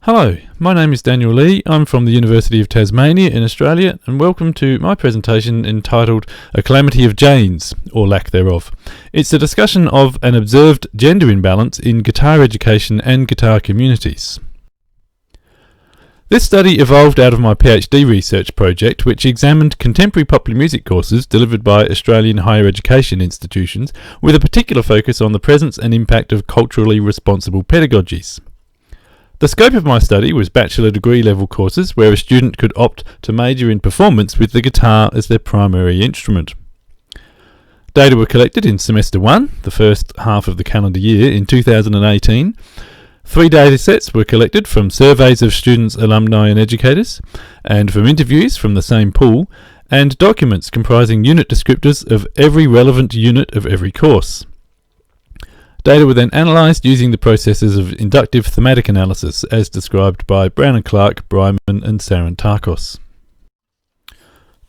Hello, my name is Daniel Lee. I'm from the University of Tasmania in Australia, and welcome to my presentation entitled A Calamity of Janes, or lack thereof. It's a discussion of an observed gender imbalance in guitar education and guitar communities. This study evolved out of my PhD research project, which examined contemporary popular music courses delivered by Australian higher education institutions, with a particular focus on the presence and impact of culturally responsible pedagogies. The scope of my study was bachelor degree level courses where a student could opt to major in performance with the guitar as their primary instrument. Data were collected in semester 1, the first half of the calendar year, in 2018. 3 data sets were collected from surveys of students, alumni and educators, and from interviews from the same pool, and documents comprising unit descriptors of every relevant unit of every course. Data were then analysed using the processes of inductive thematic analysis as described by Brown and Clark, Bryman and Sarantakos.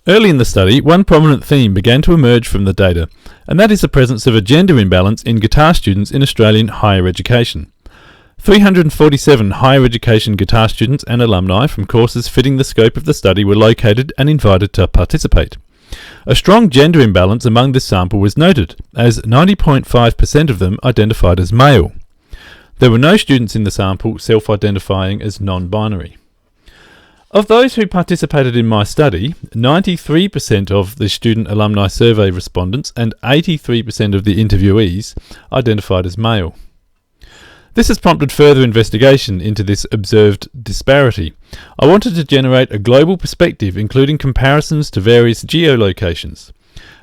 Early in the study, one prominent theme began to emerge from the data, and that is the presence of a gender imbalance in guitar students in Australian higher education. 347 higher education guitar students and alumni from courses fitting the scope of the study were located and invited to participate. A strong gender imbalance among this sample was noted, as 90.5% of them identified as male. There were no students in the sample self-identifying as non-binary. Of those who participated in my study, 93% of the student alumni survey respondents and 83% of the interviewees identified as male. This has prompted further investigation into this observed disparity. I wanted to generate a global perspective including comparisons to various geolocations.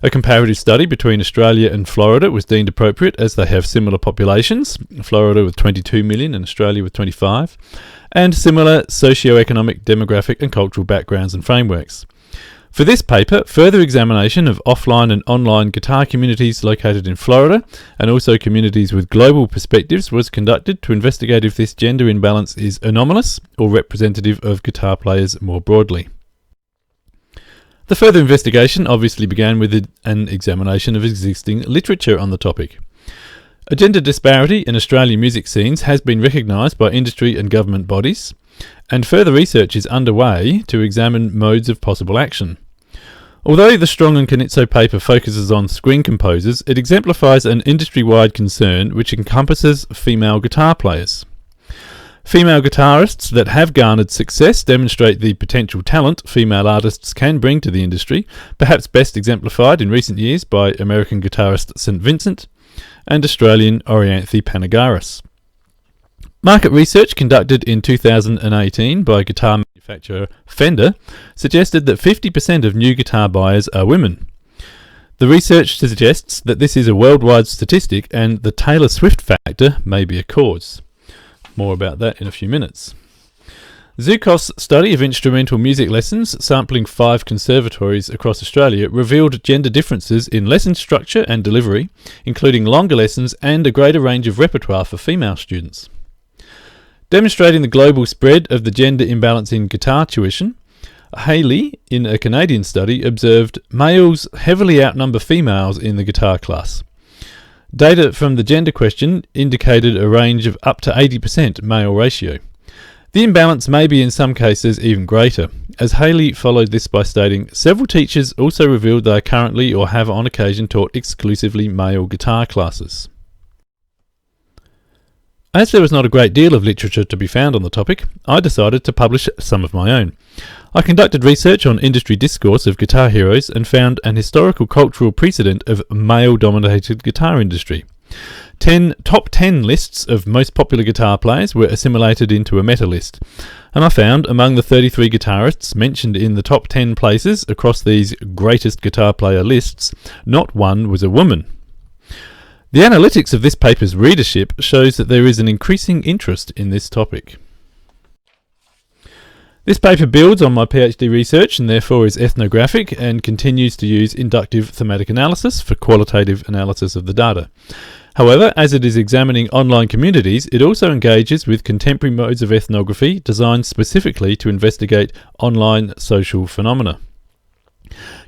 A comparative study between Australia and Florida was deemed appropriate as they have similar populations, Florida with 22 million and Australia with 25, and similar socio-economic, demographic and cultural backgrounds and frameworks. For this paper, further examination of offline and online guitar communities located in Florida and also communities with global perspectives was conducted to investigate if this gender imbalance is anomalous or representative of guitar players more broadly. The further investigation obviously began with an examination of existing literature on the topic. A gender disparity in Australian music scenes has been recognised by industry and government bodies, and further research is underway to examine modes of possible action. Although the Strong and Canizzo paper focuses on string composers, it exemplifies an industry-wide concern which encompasses female guitar players. Female guitarists that have garnered success demonstrate the potential talent female artists can bring to the industry, perhaps best exemplified in recent years by American guitarist St. Vincent and Australian Orianthe Panagaris. Market research conducted in 2018 by guitar manufacturer Fender suggested that 50% of new guitar buyers are women. The research suggests that this is a worldwide statistic and the Taylor Swift factor may be a cause. More about that in a few minutes. Zukos' study of instrumental music lessons, sampling 5 conservatories across Australia, revealed gender differences in lesson structure and delivery, including longer lessons and a greater range of repertoire for female students. Demonstrating the global spread of the gender imbalance in guitar tuition, Haley, in a Canadian study, observed males heavily outnumber females in the guitar class. Data from the gender question indicated a range of up to 80% male ratio. The imbalance may be in some cases even greater, as Haley followed this by stating, several teachers also revealed they are currently or have on occasion taught exclusively male guitar classes. As there was not a great deal of literature to be found on the topic, I decided to publish some of my own. I conducted research on industry discourse of guitar heroes and found an historical cultural precedent of male-dominated guitar industry. Top 10 lists of most popular guitar players were assimilated into a meta list, and I found among the 33 guitarists mentioned in the top 10 places across these greatest guitar player lists, not one was a woman. The analytics of this paper's readership shows that there is an increasing interest in this topic. This paper builds on my PhD research and therefore is ethnographic and continues to use inductive thematic analysis for qualitative analysis of the data. However, as it is examining online communities, it also engages with contemporary modes of ethnography designed specifically to investigate online social phenomena.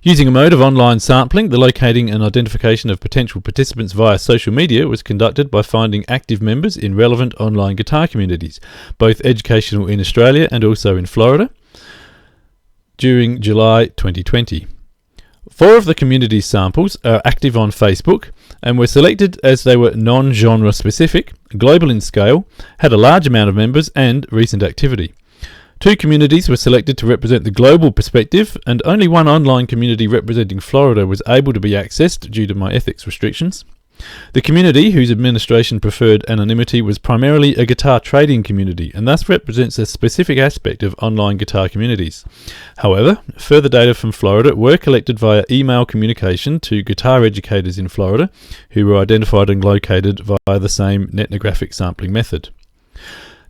Using a mode of online sampling, the locating and identification of potential participants via social media was conducted by finding active members in relevant online guitar communities, both educational in Australia and also in Florida, during July 2020. 4 of the community samples are active on Facebook and were selected as they were non-genre specific, global in scale, had a large amount of members and recent activity. 2 communities were selected to represent the global perspective, and only one online community representing Florida was able to be accessed due to my ethics restrictions. The community, whose administration preferred anonymity, was primarily a guitar trading community and thus represents a specific aspect of online guitar communities. However, further data from Florida were collected via email communication to guitar educators in Florida, who were identified and located via the same ethnographic sampling method.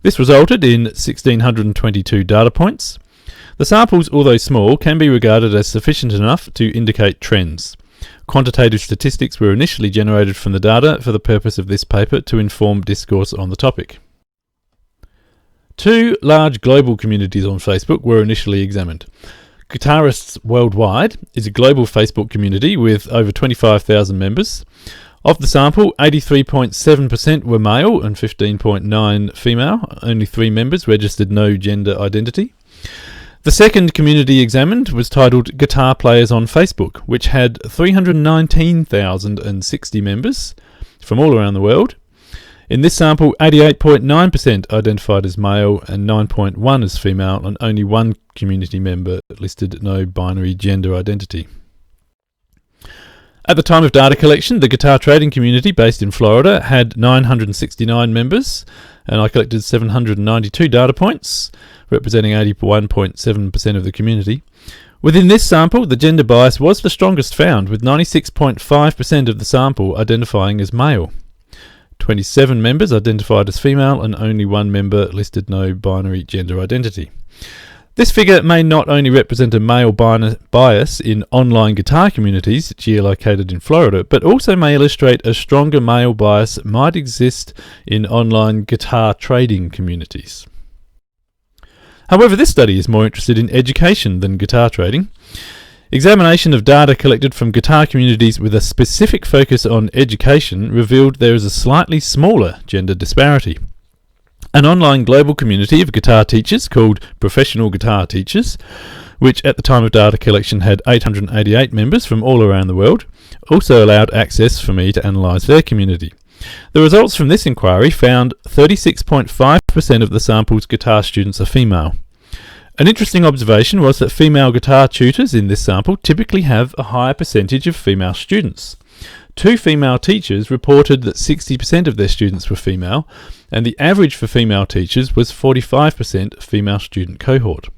This resulted in 1,622 data points. The samples, although small, can be regarded as sufficient enough to indicate trends. Quantitative statistics were initially generated from the data for the purpose of this paper to inform discourse on the topic. 2 large global communities on Facebook were initially examined. Guitarists Worldwide is a global Facebook community with over 25,000 members. Of the sample, 83.7% were male and 15.9% female. Only 3 members registered no gender identity. The second community examined was titled Guitar Players on Facebook, which had 319,060 members from all around the world. In this sample, 88.9% identified as male and 9.1% as female, and only 1 community member listed no binary gender identity. At the time of data collection, the guitar trading community based in Florida had 969 members, and I collected 792 data points, representing 81.7% of the community. Within this sample, the gender bias was the strongest found, with 96.5% of the sample identifying as male. 27 members identified as female, and only 1 member listed no binary gender identity. This figure may not only represent a male bias in online guitar communities geolocated in Florida, but also may illustrate a stronger male bias might exist in online guitar trading communities. However, this study is more interested in education than guitar trading. Examination of data collected from guitar communities with a specific focus on education revealed there is a slightly smaller gender disparity. An online global community of guitar teachers called Professional Guitar Teachers, which at the time of data collection had 888 members from all around the world, also allowed access for me to analyse their community. The results from this inquiry found 36.5% of the sample's guitar students are female. An interesting observation was that female guitar tutors in this sample typically have a higher percentage of female students. 2 female teachers reported that 60% of their students were female, and the average for female teachers was 45% female student cohort.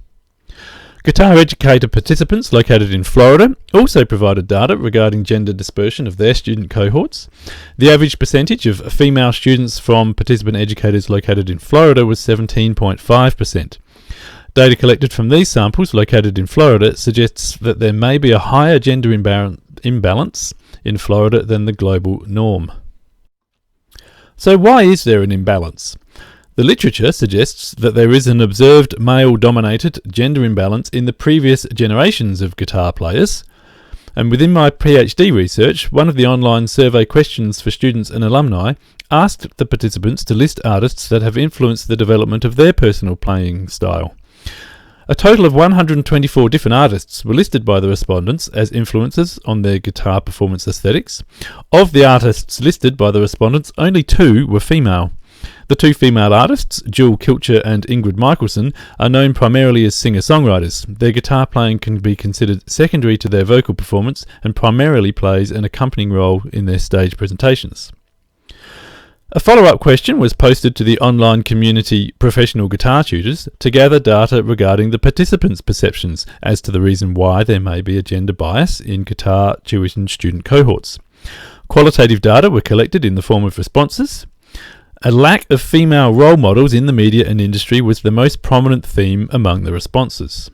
Guitar educator participants located in Florida also provided data regarding gender dispersion of their student cohorts. The average percentage of female students from participant educators located in Florida was 17.5%. Data collected from these samples located in Florida suggests that there may be a higher gender imbalance in Florida than the global norm. So why is there an imbalance? The literature suggests that there is an observed male-dominated gender imbalance in the previous generations of guitar players, and within my PhD research, one of the online survey questions for students and alumni asked the participants to list artists that have influenced the development of their personal playing style. A total of 124 different artists were listed by the respondents as influences on their guitar performance aesthetics. Of the artists listed by the respondents, only 2 were female. The 2 female artists, Jewel Kilcher and Ingrid Michelson, are known primarily as singer-songwriters. Their guitar playing can be considered secondary to their vocal performance and primarily plays an accompanying role in their stage presentations. A follow-up question was posted to the online community Professional Guitar Tutors to gather data regarding the participants' perceptions as to the reason why there may be a gender bias in guitar tuition student cohorts. Qualitative data were collected in the form of responses. A lack of female role models in the media and industry was the most prominent theme among the responses.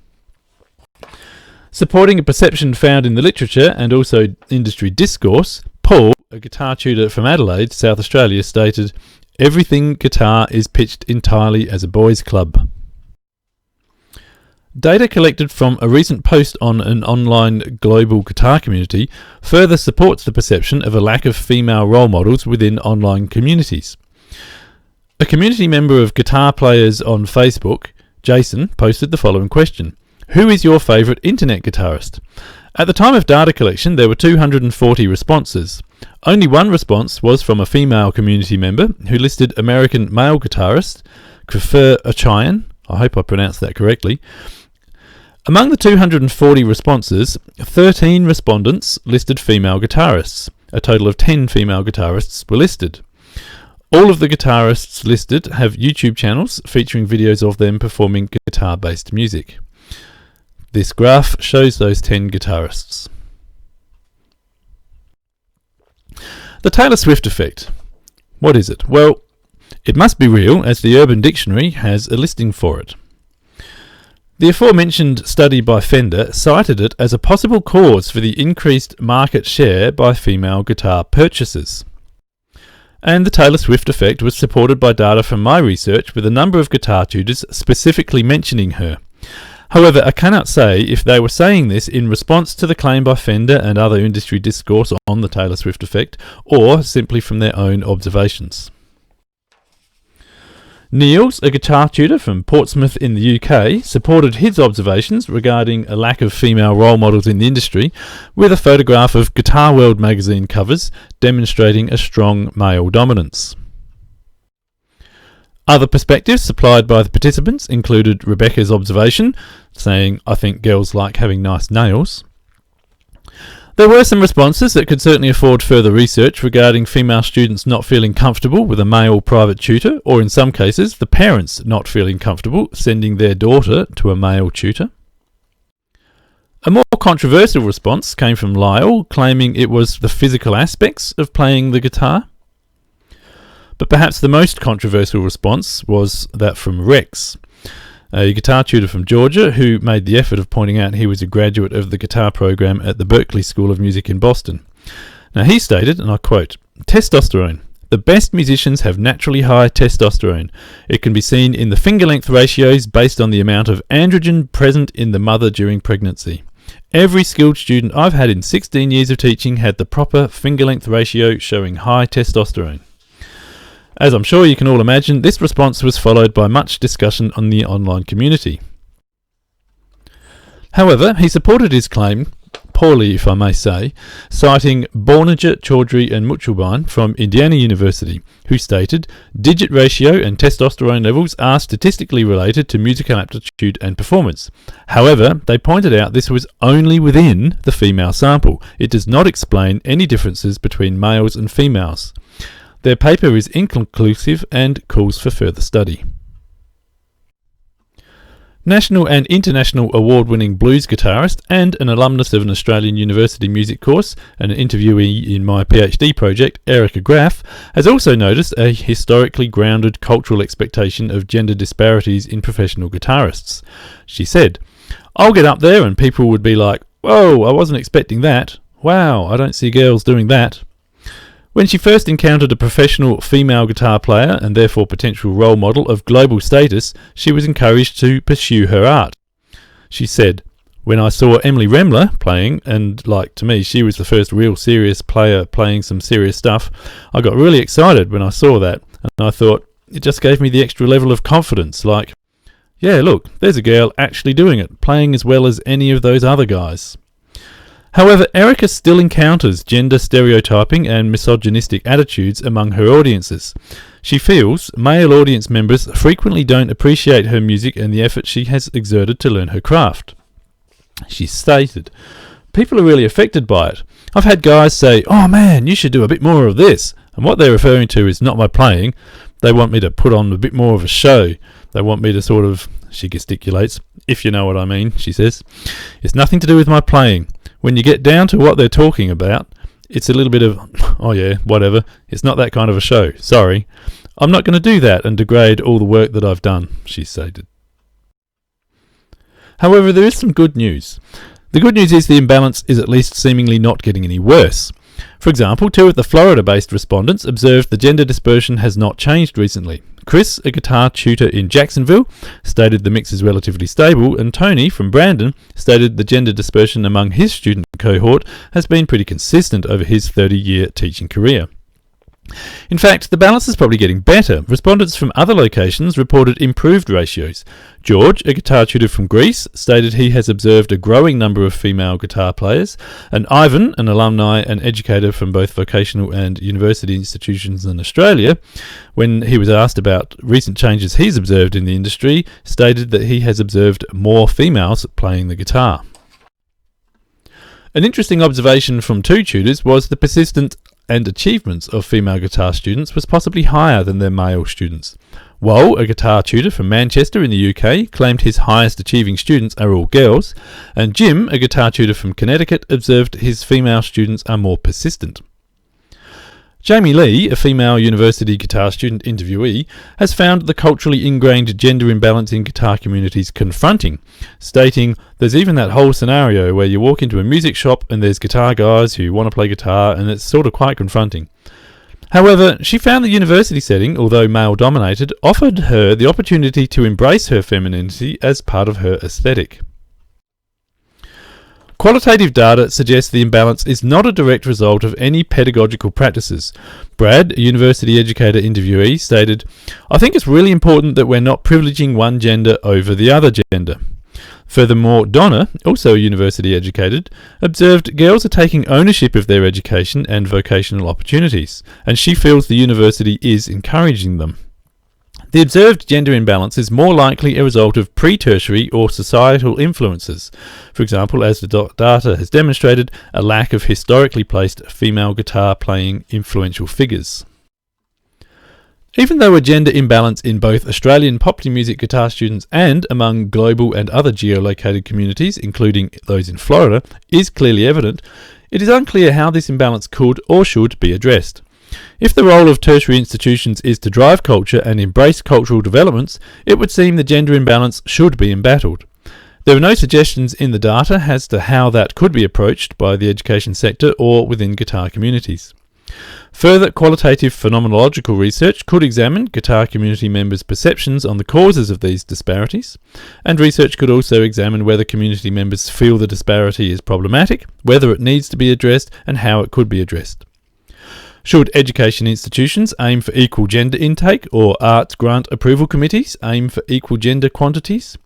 Supporting a perception found in the literature and also industry discourse, Paul, a guitar tutor from Adelaide, South Australia, stated, "Everything guitar is pitched entirely as a boys' club." Data collected from a recent post on an online global guitar community further supports the perception of a lack of female role models within online communities. A community member of guitar players on Facebook, Jason, posted the following question: who is your favourite internet guitarist? At the time of data collection, there were 240 responses. Only one response was from a female community member who listed American male guitarist Kfir Achayan. I hope I pronounced that correctly. Among the 240 responses, 13 respondents listed female guitarists. A total of 10 female guitarists were listed. All of the guitarists listed have YouTube channels featuring videos of them performing guitar-based music. This graph shows those 10 guitarists. The Taylor Swift effect. What is it? Well, it must be real, as the Urban Dictionary has a listing for it. The aforementioned study by Fender cited it as a possible cause for the increased market share by female guitar purchasers. And the Taylor Swift effect was supported by data from my research, with a number of guitar tutors specifically mentioning her. However, I cannot say if they were saying this in response to the claim by Fender and other industry discourse on the Taylor Swift effect, or simply from their own observations. Niels, a guitar tutor from Portsmouth in the UK, supported his observations regarding a lack of female role models in the industry with a photograph of Guitar World magazine covers demonstrating a strong male dominance. Other perspectives supplied by the participants included Rebecca's observation, saying, "I think girls like having nice nails." There were some responses that could certainly afford further research regarding female students not feeling comfortable with a male private tutor, or in some cases, the parents not feeling comfortable sending their daughter to a male tutor. A more controversial response came from Lyle, claiming it was the physical aspects of playing the guitar. But perhaps the most controversial response was that from Rex, a guitar tutor from Georgia who made the effort of pointing out he was a graduate of the guitar program at the Berklee School of Music in Boston. Now he stated, and I quote, "Testosterone. The best musicians have naturally high testosterone. It can be seen in the finger length ratios based on the amount of androgen present in the mother during pregnancy. Every skilled student I've had in 16 years of teaching had the proper finger length ratio showing high testosterone." As I'm sure you can all imagine, this response was followed by much discussion on the online community. However, he supported his claim, poorly if I may say, citing Borninger, Chaudhry and Muchelbein from Indiana University, who stated, "Digit ratio and testosterone levels are statistically related to musical aptitude and performance. However, they pointed out this was only within the female sample. It does not explain any differences between males and females. Their paper is inconclusive and calls for further study." National and international award-winning blues guitarist and an alumnus of an Australian university music course and an interviewee in my PhD project, Erica Graff, has also noticed a historically grounded cultural expectation of gender disparities in professional guitarists. She said, "I'll get up there and people would be like, 'Whoa, I wasn't expecting that. Wow, I don't see girls doing that.' When she first encountered a professional female guitar player and therefore potential role model of global status, she was encouraged to pursue her art. She said, 'When I saw Emily Remler playing, and like to me she was the first real serious player playing some serious stuff, I got really excited when I saw that, and I thought it just gave me the extra level of confidence, like, yeah, look, there's a girl actually doing it, playing as well as any of those other guys.' However, Erica still encounters gender stereotyping and misogynistic attitudes among her audiences. She feels male audience members frequently don't appreciate her music and the effort she has exerted to learn her craft. She stated, "People are really affected by it. I've had guys say, 'Oh man, you should do a bit more of this,' and what they're referring to is not my playing. They want me to put on a bit more of a show. They want me to sort of," she gesticulates, "if you know what I mean," she says. "It's nothing to do with my playing. When you get down to what they're talking about, it's a little bit of, oh yeah, whatever. It's not that kind of a show. Sorry. I'm not going to do that and degrade all the work that I've done," she stated. However, there is some good news. The good news is the imbalance is at least seemingly not getting any worse. For example, 2 of the Florida-based respondents observed the gender dispersion has not changed recently. Chris, a guitar tutor in Jacksonville, stated the mix is relatively stable, and Tony from Brandon stated the gender dispersion among his student cohort has been pretty consistent over his 30-year teaching career. In fact, the balance is probably getting better. Respondents from other locations reported improved ratios. George, a guitar tutor from Greece, stated he has observed a growing number of female guitar players, and Ivan, an alumni and educator from both vocational and university institutions in Australia, when he was asked about recent changes he's observed in the industry, stated that he has observed more females playing the guitar. An interesting observation from 2 tutors was the persistent and achievements of female guitar students was possibly higher than their male students. Woll, a guitar tutor from Manchester in the UK, claimed his highest achieving students are all girls, and Jim, a guitar tutor from Connecticut, observed his female students are more persistent. Jamie Lee, a female university guitar student interviewee, has found the culturally ingrained gender imbalance in guitar communities confronting, stating, "There's even that whole scenario where you walk into a music shop and there's guitar guys who want to play guitar, and it's sort of quite confronting." However, she found the university setting, although male-dominated, offered her the opportunity to embrace her femininity as part of her aesthetic. Qualitative data suggests the imbalance is not a direct result of any pedagogical practices. Brad, a university educator interviewee, stated, "I think it's really important that we're not privileging one gender over the other gender." Furthermore, Donna, also a university educated, observed girls are taking ownership of their education and vocational opportunities, and she feels the university is encouraging them. The observed gender imbalance is more likely a result of pre-tertiary or societal influences. For example, as the data has demonstrated, a lack of historically placed female guitar playing influential figures. Even though a gender imbalance in both Australian popular music guitar students and among global and other geolocated communities, including those in Florida, is clearly evident, it is unclear how this imbalance could or should be addressed. If the role of tertiary institutions is to drive culture and embrace cultural developments, it would seem the gender imbalance should be embattled. There are no suggestions in the data as to how that could be approached by the education sector or within guitar communities. Further qualitative phenomenological research could examine guitar community members' perceptions on the causes of these disparities, and research could also examine whether community members feel the disparity is problematic, whether it needs to be addressed, and how it could be addressed. Should education institutions aim for equal gender intake, or arts grant approval committees aim for equal gender quantities?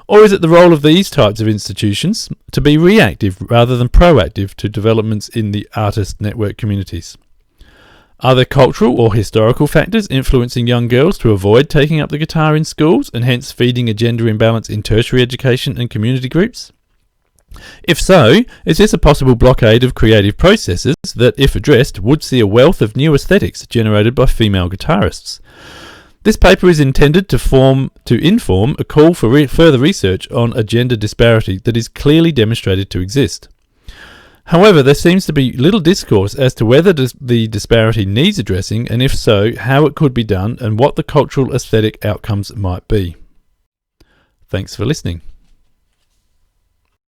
Or is it the role of these types of institutions to be reactive rather than proactive to developments in the artist network communities? Are there cultural or historical factors influencing young girls to avoid taking up the guitar in schools and hence feeding a gender imbalance in tertiary education and community groups? If so, is this a possible blockade of creative processes that, if addressed, would see a wealth of new aesthetics generated by female guitarists? This paper is intended to inform a call for further research on a gender disparity that is clearly demonstrated to exist. However, there seems to be little discourse as to whether the disparity needs addressing, and if so, how it could be done and what the cultural aesthetic outcomes might be. Thanks for listening.